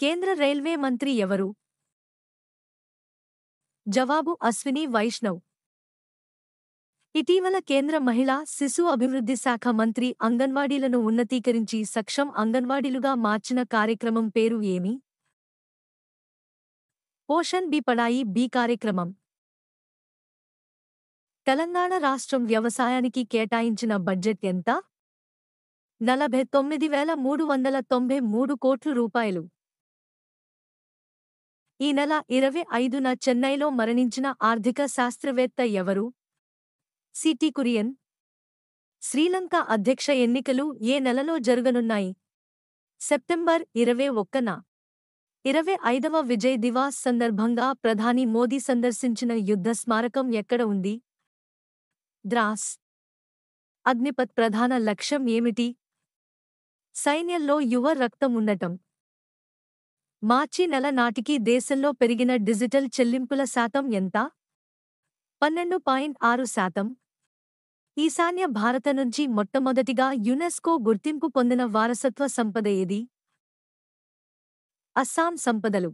కేంద్ర రైల్వే మంత్రి ఎవరు? జవాబు అశ్విని వైష్ణవ్. ఇటీవల కేంద్ర మహిళా శిశు అభివృద్ధి శాఖ మంత్రి అంగన్వాడీలను ఉన్నతీకరించి సక్షం అంగన్వాడీలుగా మార్చిన కార్యక్రమం పేరు ఏమి? పోషణ్ బి పడాయి బి కార్యక్రమం. తెలంగాణ రాష్ట్రం వ్యవసాయానికి కేటాయించిన బడ్జెట్ ఎంత? 49,393 కోట్లు రూపాయలు. ఈ నెల 25న చెన్నైలో మరణించిన ఆర్థిక శాస్త్రవేత్త ఎవరు? సిటీ కురియన్. శ్రీలంక అధ్యక్ష ఎన్నికలు ఏ నెలలో జరగనున్నాయి? సెప్టెంబర్ 21న. 25వ విజయ్ దివాస్ సందర్భంగా ప్రధాని మోదీ సందర్శించిన యుద్ధ స్మారకం ఎక్కడ ఉంది? ద్రాస్. అగ్నిపథ్ ప్రధాన లక్ష్యం ఏమిటి? సైన్యంలో యువ రక్తం ఉండటం. మార్చి నెల నాటికి దేశంలో పెరిగిన డిజిటల్ చెల్లింపుల శాతం ఎంత? 12.6%. ఈశాన్య భారత నుంచి మొట్టమొదటిగా యునెస్కో గుర్తింపు పొందిన వారసత్వ సంపద ఏది? అస్సాం సంపదలు.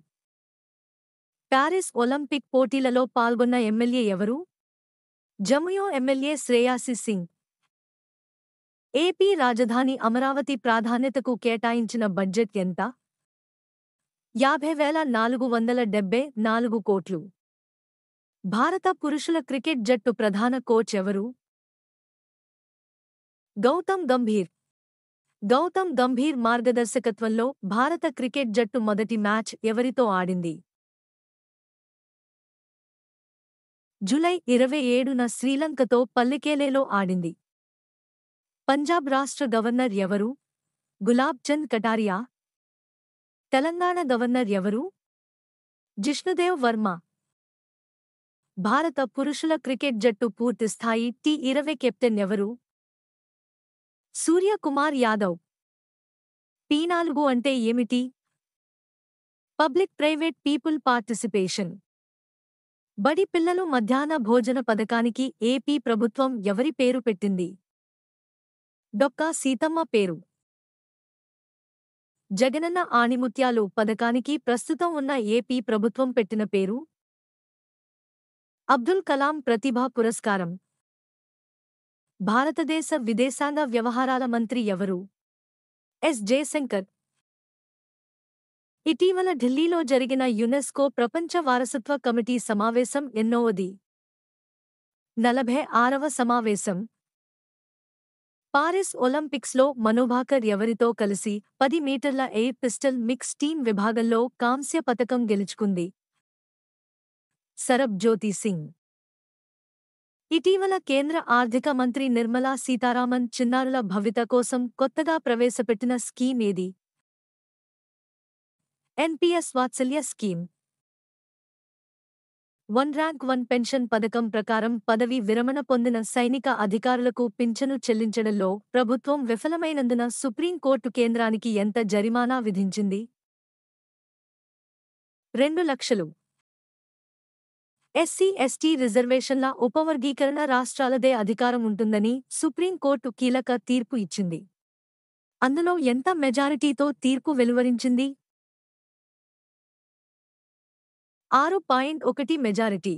ప్యారిస్ ఒలింపిక్ పోటీలలో పాల్గొన్న ఎమ్మెల్యే ఎవరు? జముయో ఎమ్మెల్యే శ్రేయాసి సింగ్. ఏపీ రాజధాని అమరావతి ప్రాధాన్యతకు కేటాయించిన బడ్జెట్ ఎంత? 50,474 కోట్లు. భారత పురుషుల క్రికెట్ జట్టు ప్రధాన కోచ్ ఎవరు? గౌతమ్ గంభీర్. గౌతమ్ గంభీర్ మార్గదర్శకత్వంలో భారత క్రికెట్ జట్టు మొదటి మ్యాచ్ ఎవరితో ఆడింది? జూలై 27న శ్రీలంకతో పల్లెకేలేలో ఆడింది. పంజాబ్ రాష్ట్ర గవర్నర్ ఎవరు? గులాబ్ చంద్ కటారియా. తెలంగాణ గవర్నర్ ఎవరు? జిష్ణుదేవ్ వర్మ. భారత పురుషుల క్రికెట్ జట్టు పూర్తిస్థాయి టీ20 కెప్టెన్ ఎవరు? సూర్యకుమార్ యాదవ్. P4 అంటే ఏమిటి? Public private people participation. బడి పిల్లలు మధ్యాహ్న భోజన పథకానికి ఏపీ ప్రభుత్వం ఎవరి పేరు పెట్టింది? డొక్కా సీతమ్మ పేరు. జగనన్న ఆణిముత్యాలు పథకానికి ప్రస్తుతం ఉన్న ఏపీ ప్రభుత్వం పెట్టిన పేరు? అబ్దుల్ కలాం ప్రతిభా పురస్కారం. భారతదేశ విదేశాంగ వ్యవహారాల మంత్రి ఎవరు? ఎస్ జయశంకర్. ఇటీవల ఢిల్లీలో జరిగిన యునెస్కో ప్రపంచ వారసత్వ కమిటీ సమావేశం ఎన్నోవది? 46వ సమావేశం. పారిస్ ఒలింపిక్స్లో మనుభాకర్ ఎవరితో కలిసి 10 మీటర్ల ఎయిర్ పిస్టల్ మిక్స్ టీమ్ విభాగంలో కాంస్య పతకం గెలుచుకుంది? సరబ్ జ్యోతి సింగ్. ఇటీవల కేంద్ర ఆర్థిక మంత్రి నిర్మలా సీతారామన్ చిన్నారుల భవిత కోసం కొత్తగా ప్రవేశపెట్టిన స్కీమ్ ఏది? NPS Vatsalya scheme. One rank one pension పథకం ప్రకారం పదవి విరమణ పొందిన సైనిక అధికారులకు పింఛను చెల్లించడంలో ప్రభుత్వం విఫలమైనందున సుప్రీంకోర్టు కేంద్రానికి ఎంత జరిమానా విధించింది? 2 లక్షలు. ఎస్సీ/ఎస్టీ రిజర్వేషన్ల ఉపవర్గీకరణ రాష్ట్రాలదే అధికారం ఉంటుందని సుప్రీంకోర్టు కీలక తీర్పు ఇచ్చింది. అందులో ఎంత మెజారిటీతో తీర్పు వెలువరించింది? 6.1 మెజారిటీ.